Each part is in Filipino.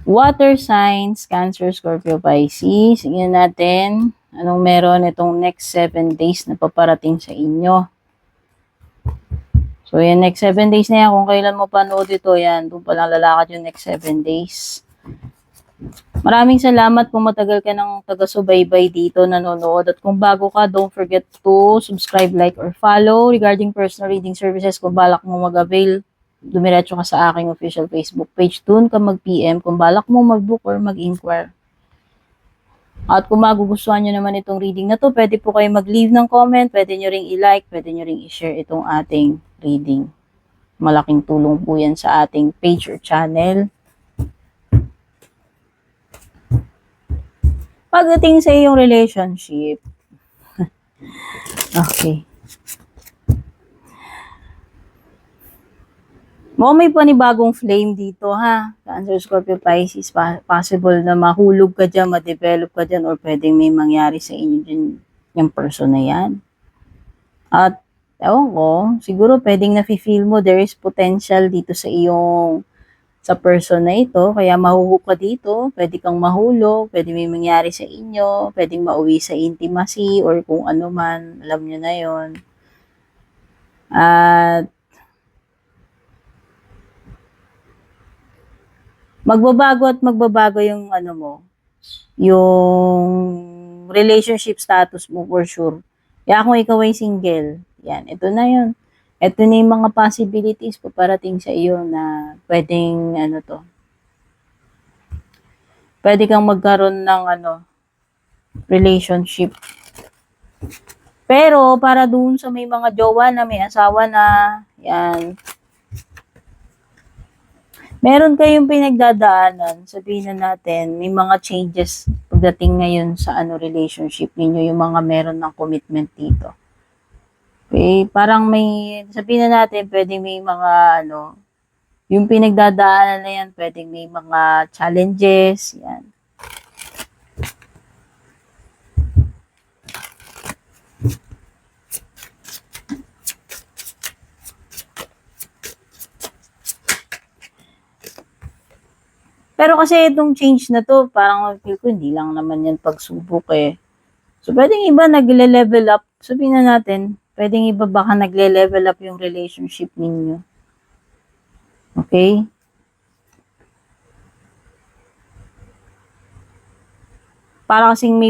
Water signs, Cancer, Scorpio, Pisces. Tingnan natin anong meron itong next 7 days na paparating sa inyo. So, yan, next 7 days na yan. Kung kailan mo panood ito, yan, doon pa lang lalakad yung next 7 days. Maraming salamat kung matagal ka ng taga-subaybay dito, nanonood. At kung bago ka, don't forget to subscribe, like, or follow. Regarding personal reading services, kung balak mo mag-avail, dumiretso ka sa aking official Facebook page. Doon ka mag-PM kung balak mo mag-book or mag-inquire. At kung magugustuhan nyo naman itong reading na to, pwede po kayo mag-leave ng comment, pwede nyo ring i-like, pwede nyo ring i-share itong ating reading. Malaking tulong po yan sa ating page or channel. Pagdating sa iyong relationship, okay. May panibagong flame dito, ha? Cancer, Scorpio, Pisces, possible na mahulog ka dyan, ma-develop ka dyan, or pwedeng may mangyari sa inyo dyan, yung person na yan. At, ewan ko, siguro pwedeng nafe-feel mo there is potential dito sa iyong, sa person na ito, kaya mahuhook ka dito, pwede kang mahulog, pwede may mangyari sa inyo, pwedeng mauwi sa intimacy, or kung ano man, alam nyo na yon. At, magbabago yung ano mo, yung relationship status mo for sure. Kaya kung ikaw ay single, yan, ito na yun. Ito na yung mga possibilities paparating sa iyo na pwedeng ano to. Pwede kang magkaroon ng ano, relationship. Pero para doon sa may mga jowa na may asawa na, yan, meron kayong pinagdadaanan, sabihin na natin, may mga changes pagdating ngayon sa ano relationship ninyo, yung mga meron ng commitment dito. Okay, parang may, sabihin na natin, pwedeng may mga ano, yung pinagdadaanan na yan, pwedeng may mga challenges, yan. Pero kasi itong change na to, parang feel ko hindi lang naman yan pagsubok eh. So, pwedeng iba nagle-level up. Sabihin na natin, pwedeng iba baka nagle-level up yung relationship ninyo. Okay? Parang kasing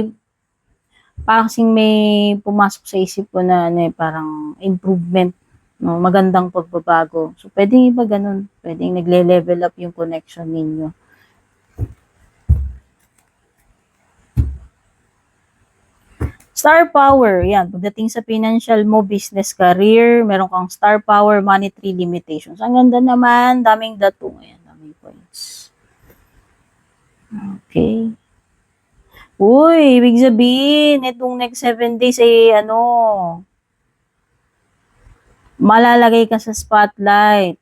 may pumasok sa isip ko na ano, parang improvement, no? Magandang pagbabago. So, pwedeng iba ganun. Pwedeng nagle-level up yung connection ninyo. Star power, yan. Pagdating sa financial mo, business, career, meron kang star power, monetary limitations. Ang ganda naman, daming dato. Ayan, daming points. Okay. Uy, ibig sabihin, itong next 7 days ay malalagay ka sa spotlight.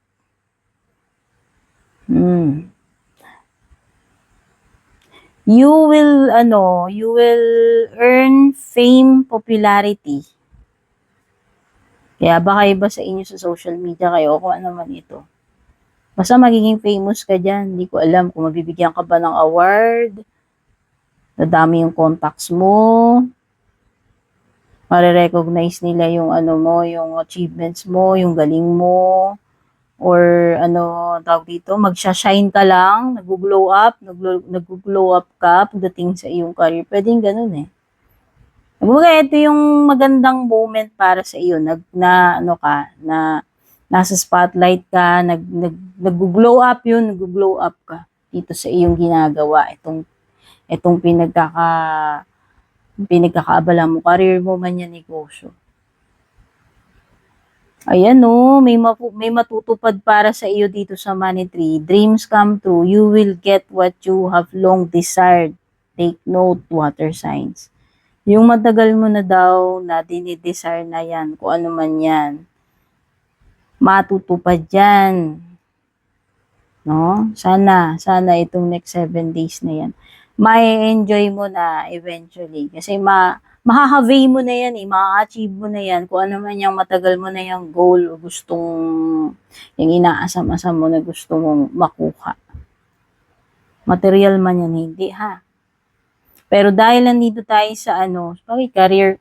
You will earn fame, popularity. Kaya baka iba sa inyo sa social media kayo, kung ano man ito. Basta magiging famous ka dyan. Hindi ko alam kung mabibigyan ka ba ng award, nadami yung contacts mo, mare-recognize nila yung yung achievements mo, yung galing mo, or tawag dito, magsha-shine ka lang, nag-glow up ka pagdating sa iyong career. Pwedeng ganun eh. Kumbaga, ito yung magandang moment para sa iyo, na nasa spotlight ka, nag-glow up ka dito sa iyong ginagawa, itong pinagkakaabala mo, career mo man yan, negosyo. Ayan may matutupad para sa iyo dito sa money tree. Dreams come true. You will get what you have long desired. Take note, water signs. Yung matagal mo na daw na dinidesire na yan, kung ano man yan, matutupad yan. No? Sana itong next 7 days na yan, ma-enjoy mo na eventually. Kasi makaka-weigh mo na yan maka-achieve mo na yan, kung ano man yung matagal mo na yung goal o gustong, yung inaasam-asam mo na gusto mong makuha. Material man yan, hindi ha. Pero dahil nandito tayo sa ano, bakit career,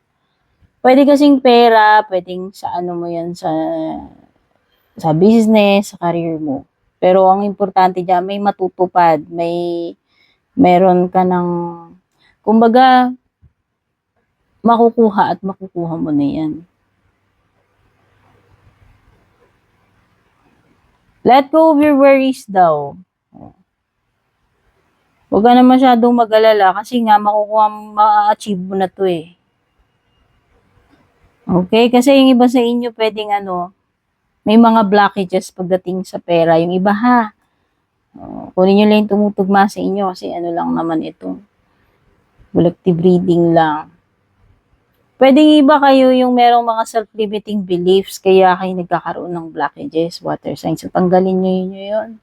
pwede kasing pera, pwedeng sa ano mo yan, sa business, sa career mo. Pero ang importante dyan, may matutupad, meron ka ng, kumbaga, makukuha at makukuha mo na yan. Let go of your worries daw. Huwag ka na masyadong mag-alala kasi nga ma-achieve mo na to eh. Okay? Kasi yung iba sa inyo pwedeng ano, may mga blockages pagdating sa pera. Yung iba ha, kunin nyo lang yung tumutugma sa inyo kasi ano lang naman ito. Collective reading lang. Pwedeng iba kayo yung merong mga self-limiting beliefs kaya kayo nagkakaroon ng blockages, water signs. So, tanggalin nyo yun.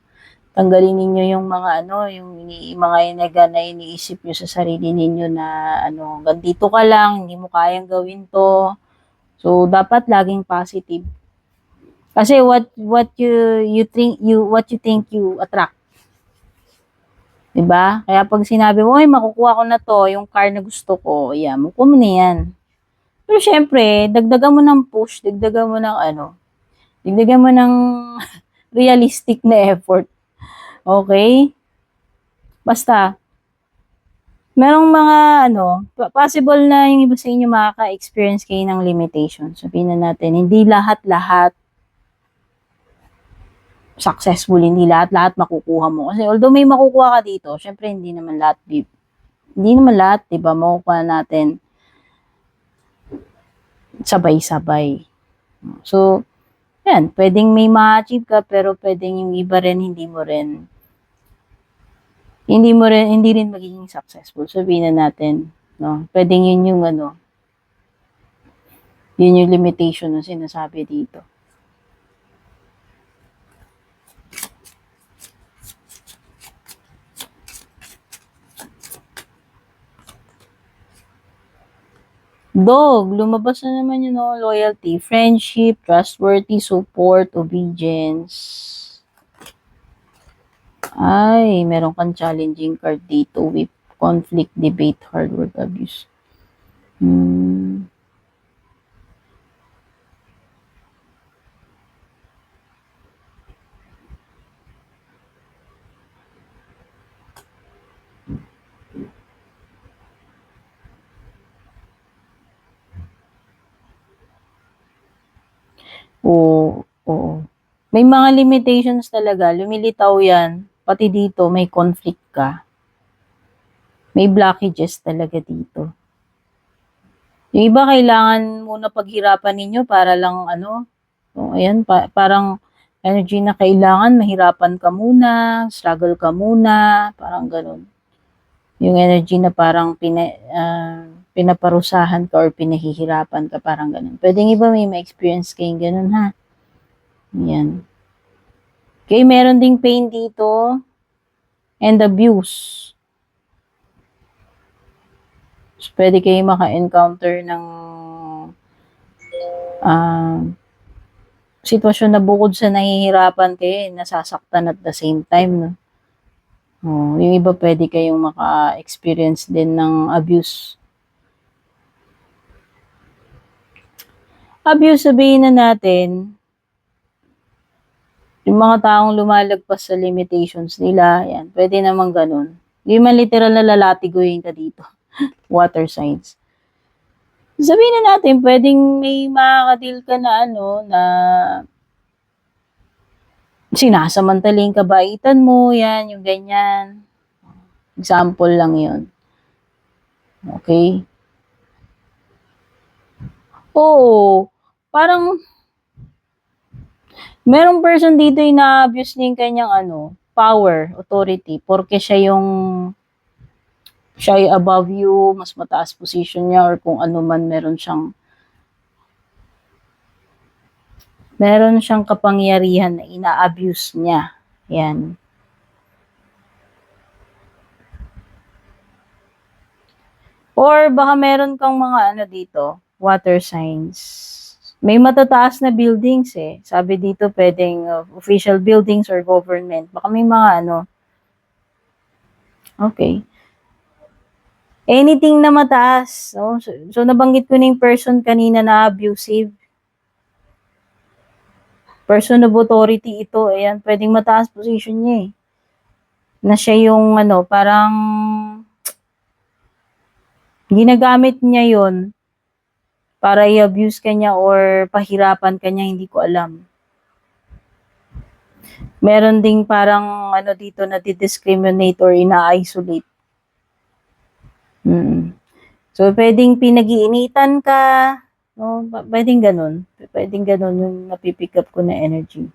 Tanggalin ninyo yung mga ano, yung mga inaga na iniisip nyo sa sarili ninyo na ano, hanggang dito ka lang, hindi mo kayang gawin to. So, dapat laging positive. Kasi what you think you attract. 'Di ba? Kaya pag sinabi mo, "Ay, makukuha ko na to, yung car na gusto ko." Yeah, makukuha mo na 'yan. Pero syempre, dagdagan mo ng push, dagdagan mo ng ano, dagdagan mo ng realistic na effort. Okay? Basta, merong mga ano, possible na yung iba sa inyo makaka-experience kayo ng limitations. Sabihin na natin, hindi lahat-lahat successful, hindi lahat-lahat makukuha mo. Kasi although may makukuha ka dito, syempre hindi naman lahat, 'di ba, makukuha natin sabay-sabay. So, yan, pwedeng may ma-achieve ka pero pwedeng yung iba rin hindi rin magiging successful. Sabihin na natin, no? Pwedeng yun yung ano, yun yung limitation na sinasabi dito. Dog, lumabas na naman yun, no? Loyalty, friendship, trustworthy, support, obedience. Ay, meron kang challenging card dito with conflict, debate, hard work, abuse. Oo. May mga limitations talaga. Lumilitaw yan. Pati dito, may conflict ka. May blockages talaga dito. Yung iba, kailangan muna paghirapan ninyo para lang ano. So, ayan, parang energy na kailangan, mahirapan ka muna, struggle ka muna, parang ganun. Yung energy na parang pinaparusahan ka or pinahihirapan ka, parang ganun. Pwedeng iba may ma-experience kayong ganun ha. Yan. Okay, meron ding pain dito and abuse. So, pwede kayo maka-encounter ng sitwasyon na bukod sa nahihirapan kayo, nasasaktan at the same time. No? Yung iba pwede kayong maka-experience din ng abuse. Abuse, sabihin na natin, yung mga taong lumalagpas sa limitations nila, yan, pwede naman ganun. Hindi man literal na lalatiguin ka dito. Water signs. Sabihin na natin, pwedeng may makakadil ka na ano, na sinasamantaling kabaitan mo, yan, yung ganyan. Example lang yun. Okay? Oo. Parang, merong person dito yung na-abuse niya yung kanyang ano, power, authority, porque siya ay above you, mas mataas position niya, or kung ano man meron siyang kapangyarihan na ina-abuse niya. Yan. Or baka meron kang mga ano dito, water signs. May matataas na buildings eh. Sabi dito pwedeng official buildings or government. Baka may mga ano, Okay. Anything na mataas. No? So nabanggit ko na yung person kanina na abusive. Person of authority ito. Ayan, pwedeng mataas position niya eh. Na siya yung parang ginagamit niya yon para i-abuse ka niya or pahirapan ka niya, hindi ko alam. Meron ding parang dito na di-discriminate or ina-isolate. So, pwedeng pinag-iinitan ka, no? Pwedeng ganun. Pwedeng ganun yung napipick up ko na energy.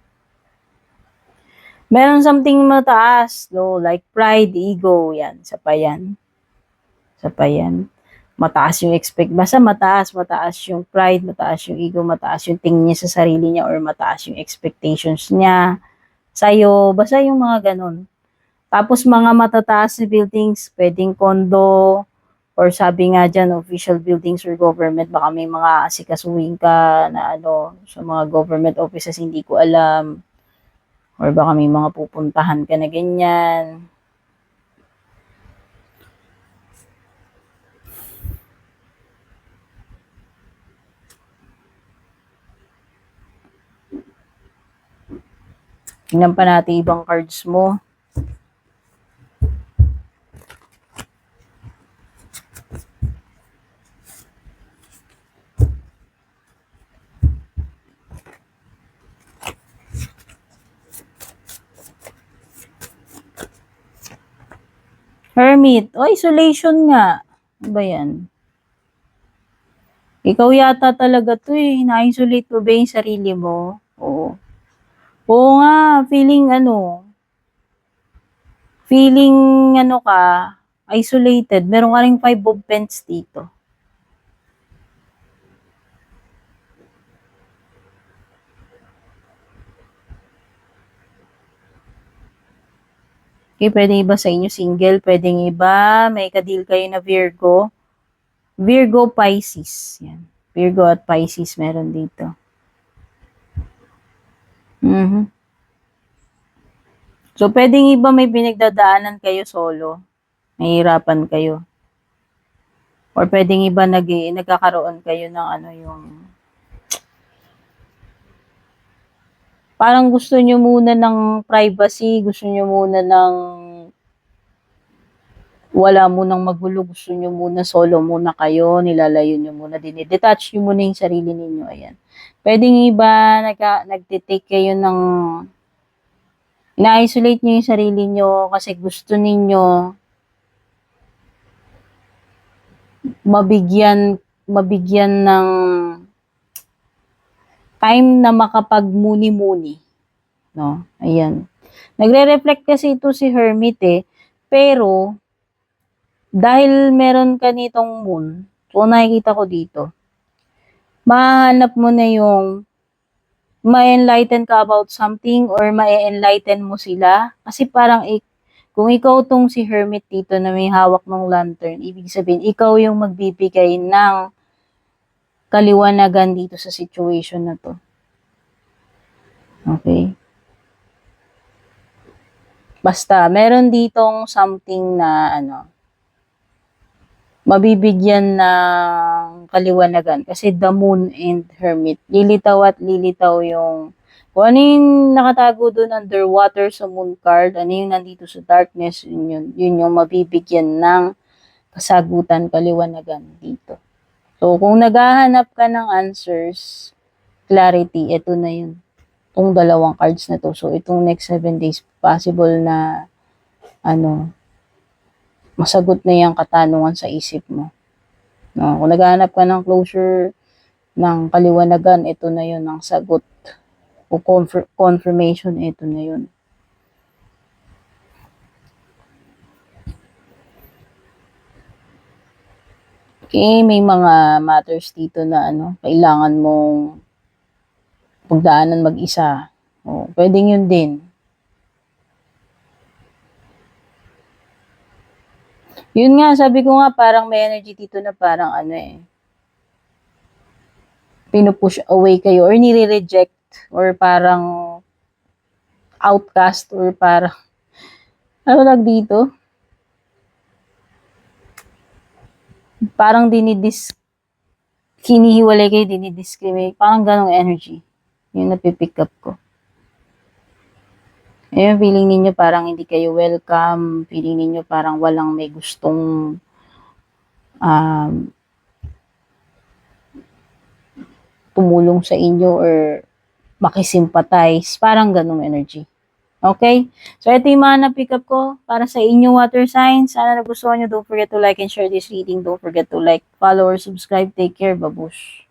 Meron something mataas, no? Like pride, ego, yan. Sa pa yan. Mataas yung basta mataas yung pride, mataas yung ego, mataas yung tingin niya sa sarili niya or mataas yung expectations niya sa'yo. Basta yung mga ganun. Tapos mga matataas na buildings, pwedeng condo, or sabi nga dyan, official buildings or government, baka may mga asikasuhin ka na sa mga government offices, hindi ko alam. Or baka may mga pupuntahan ka na ganyan. Tingnan pa natin ibang cards mo. Hermit. O, isolation nga. Ano ba yan? Ikaw yata talaga to eh. Na-isolate mo ba yung sarili mo? Oo. Oo nga. Feeling ka, isolated. Meron ka ring 5 of Pentacles dito. Okay, pwedeng iba sa inyo single, pwedeng iba, may kadil kayo na Virgo. Virgo, Pisces. Yan. Virgo at Pisces meron dito. So, pwedeng iba may pinagdadaanan kayo solo. Nahihirapan kayo. Or pwedeng iba nagkakaroon kayo ng yung parang gusto nyo muna ng privacy, gusto nyo muna ng wala munang magulo, gusto nyo muna solo muna kayo, nilalayo nyo muna, detach nyo muna yung sarili ninyo, ayan. Pwedeng iba, nagtitake kayo ng, ina-isolate nyo yung sarili nyo kasi gusto ninyo mabigyan ng time na makapagmuni-muni. No? Ayan. Nagre-reflect kasi ito si Hermit eh. Pero, dahil meron ka nitong moon, so nakikita ko dito, mahanap mo na yung ma-enlighten ka about something or ma-enlighten mo sila. Kasi parang kung ikaw tong si Hermit dito na may hawak ng lantern, ibig sabihin, ikaw yung magbibigay ng kaliwanagan dito sa situation na to. Okay? Basta, meron ditong something na mabibigyan ng kaliwanagan. Kasi the moon and Hermit, lilitaw at lilitaw yung kung ano yung nakatago doon underwater sa moon card, ano yung nandito sa darkness, yun yung mabibigyan ng kasagutan, kaliwanagan dito. So, kung naghahanap ka ng answers, clarity, ito na yun. Itong dalawang cards na to. So, itong next 7 days, possible na, masagot na yung katanungan sa isip mo. No? Kung naghahanap ka ng closure, ng kaliwanagan, ito na yun, ang sagot. O confirmation, ito na yun. Okay, may mga matters dito na kailangan mong pagdaanan mag-isa. O, pwedeng yun din. Yun nga, sabi ko nga, parang may energy dito na parang pinupush away kayo or nire-reject or parang outcast or parang, dito? Parang hinihiwalay kayo, dinidiscriminate. Parang ganong energy. Yung napipick up ko. Ayun, feeling ninyo parang hindi kayo welcome. Feeling ninyo parang walang may gustong tumulong sa inyo or makisimpatize. Parang ganong energy. Okay? So, ito yung mga na-pick up ko para sa inyong water signs. Sana nagustuhan nyo. Don't forget to like and share this reading. Don't forget to like, follow, or subscribe. Take care. Babush.